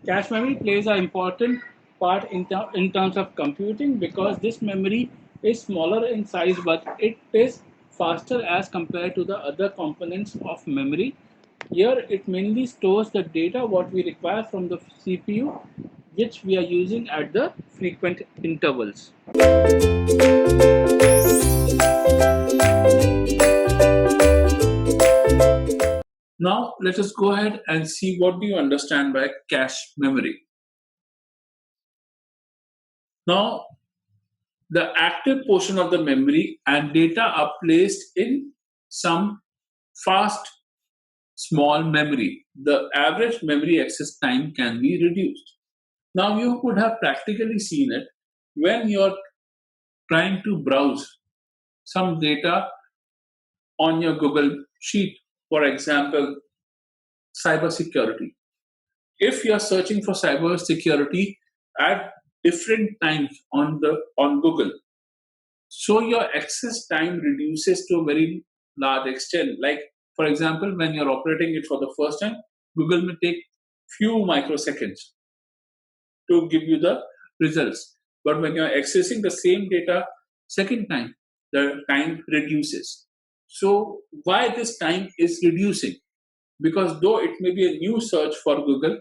Cache memory plays an important part in terms of computing because this memory is smaller in size but it is faster as compared to the other components of memory. Here it mainly stores the data what we require from the CPU which we are using at the frequent intervals. Now let us go ahead and see what do you understand by cache memory. Now the active portion of the memory and data are placed in some fast small memory. The average memory access time can be reduced. Now you could have practically seen it when you're trying to browse some data on your Google Sheet, for example, cybersecurity. If you're searching for cybersecurity at different times on Google, so your access time reduces to a very large extent. Like, for example, when you're operating it for the first time, Google may take few microseconds to give you the results. But when you're accessing the same data second time, the time reduces. So why this time is reducing? Because though it may be a new search for Google,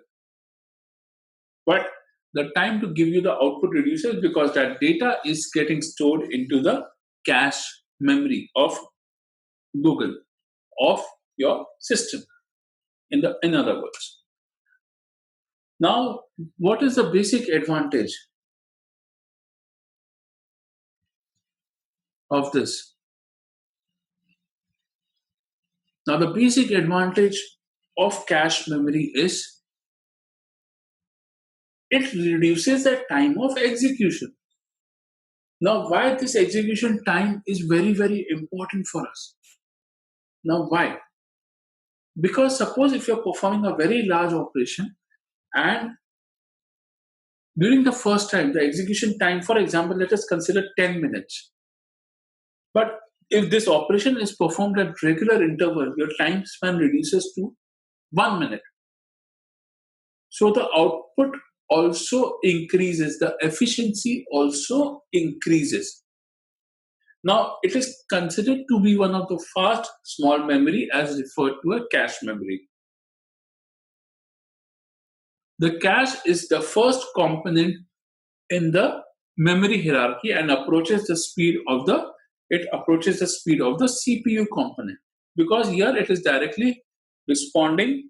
but the time to give you the output reduces because that data is getting stored into the cache memory of Google, of your system, in other words. Now, what is the basic advantage of this? Now, the basic advantage of cache memory is it reduces the time of execution. Now, why this execution time is very, very important for us? Now, why? Because suppose if you're performing a very large operation and during the first time, the execution time, for example, let us consider 10 minutes. But if this operation is performed at regular interval, your time span reduces to 1 minute. So the output also increases, the efficiency also increases. Now, it is considered to be one of the fast small memory as referred to a cache memory. The cache is the first component in the memory hierarchy and approaches the speed of the CPU component, because here it is directly responding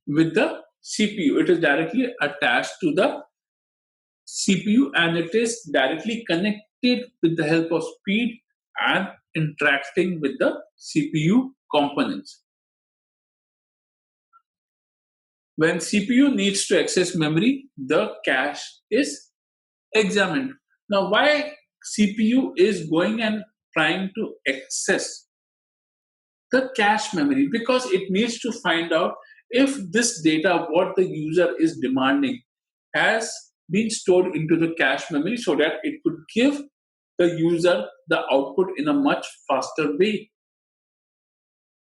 with the CPU. It is directly attached to the CPU and it is directly connected with the help of speed and interacting with the CPU components. When CPU needs to access memory, the cache is examined. Now, why CPU is going and trying to access the cache memory? Because it needs to find out if this data, what the user is demanding, has been stored into the cache memory so that it could give the user the output in a much faster way.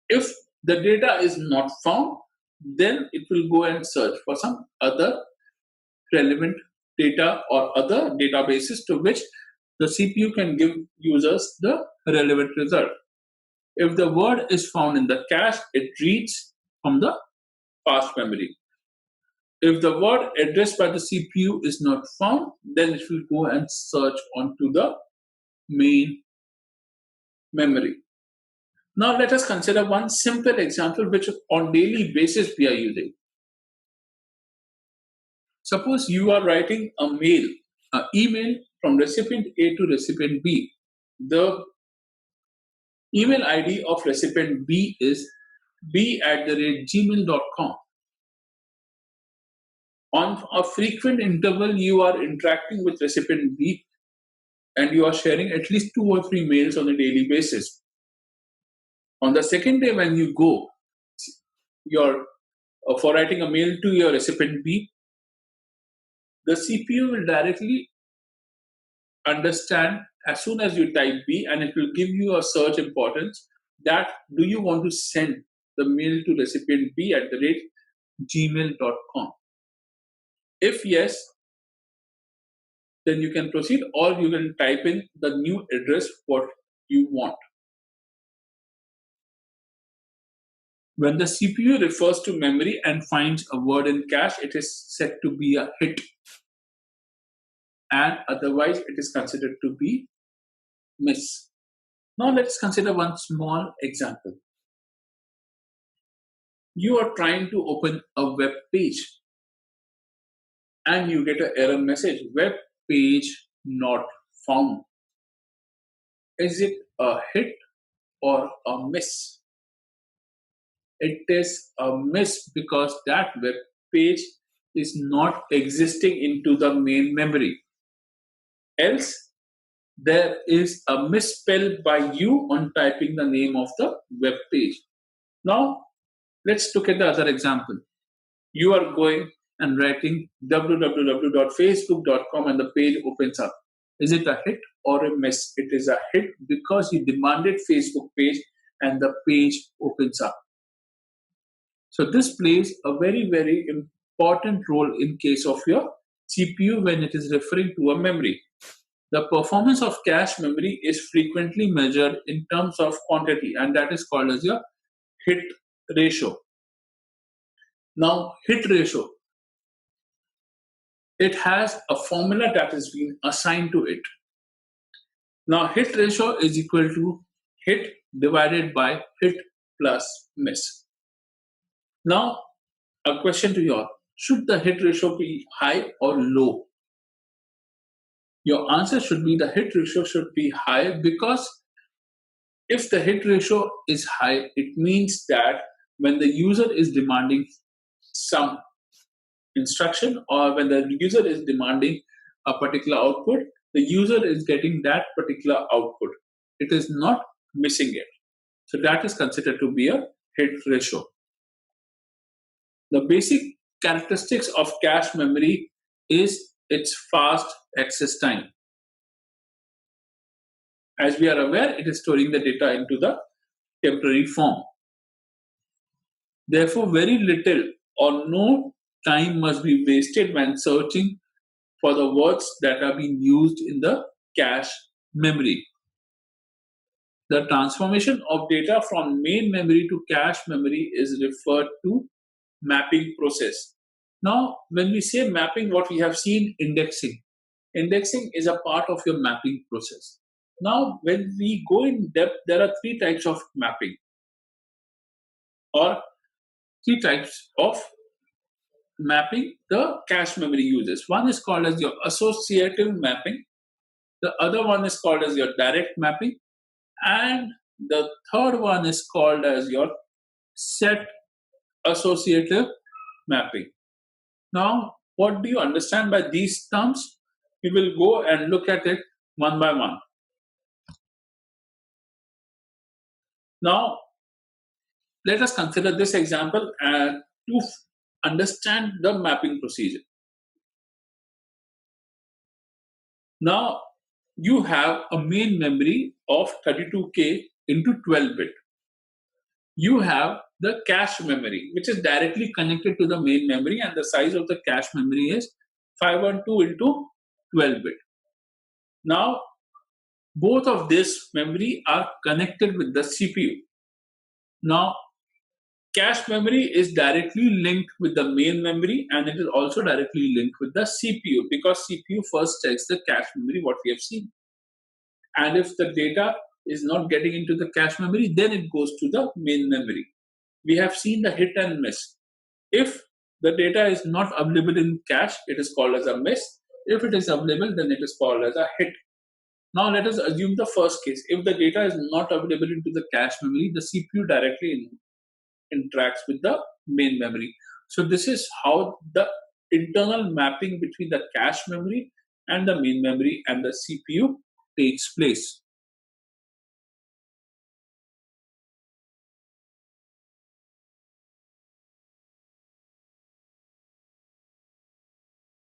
If the data is not found, then it will go and search for some other relevant data or other databases to which the CPU can give users the relevant result. If the word is found in the cache, it reads from the fast memory. If the word addressed by the CPU is not found, then it will go and search onto the main memory. Now let us consider one simple example which on daily basis we are using. Suppose you are writing an email from recipient A to recipient B. The email ID of recipient B is b@gmail.com. On a frequent interval, you are interacting with recipient B and you are sharing at least 2 or 3 mails on a daily basis. On the second day, when you go for writing a mail to your recipient B, the CPU will directly understand as soon as you type B and it will give you a search importance that do you want to send the mail to recipient b@gmail.com? If yes, then you can proceed, or you can type in the new address what you want. When the CPU refers to memory and finds a word in cache, it is said to be a hit, and otherwise it is considered to be miss. Now let's consider one small example. You are trying to open a web page and you get an error message, web page not found. Is it a hit or a miss? It is a miss because that web page is not existing into the main memory. Else, there is a misspell by you on typing the name of the web page. Now, let's look at the other example. You are going and writing www.facebook.com and the page opens up. Is it a hit or a miss? It is a hit because you demanded Facebook page and the page opens up. So this plays a very, very important role in case of your CPU when it is referring to a memory. The performance of cache memory is frequently measured in terms of quantity, and that is called as your hit ratio. Now, hit ratio, it has a formula that has been assigned to it. Now, hit ratio is equal to hit divided by hit plus miss. Now, a question to you all. Should the hit ratio be high or low? Your answer should be the hit ratio should be high, because if the hit ratio is high, it means that when the user is demanding some instruction or when the user is demanding a particular output, the user is getting that particular output. It is not missing it. So that is considered to be a hit ratio. The basic characteristics of cache memory is its fast access time. As we are aware, it is storing the data into the temporary form. Therefore, very little or no time must be wasted when searching for the words that are being used in the cache memory. The transformation of data from main memory to cache memory is referred to mapping process. Now, when we say mapping, what we have seen, indexing. Indexing is a part of your mapping process. Now, when we go in depth, there are three types of mapping, or three types of mapping the cache memory uses. One is called as your associative mapping. The other one is called as your direct mapping. And the third one is called as your set associative mapping. Now, what do you understand by these terms? We will go and look at it one by one. Now, let us consider this example to understand the mapping procedure. Now, you have a main memory of 32K into 12-bit. You have the cache memory, which is directly connected to the main memory, and the size of the cache memory is 512 into 12-bit. Now, both of this memory are connected with the CPU. Now, cache memory is directly linked with the main memory, and it is also directly linked with the CPU, because CPU first checks the cache memory, what we have seen. And if the data is not getting into the cache memory, then it goes to the main memory. We have seen the hit and miss. If the data is not available in cache, it is called as a miss. If it is available, then it is called as a hit. Now let us assume the first case. If the data is not available into the cache memory, the CPU directly interacts with the main memory. So this is how the internal mapping between the cache memory and the main memory and the CPU takes place.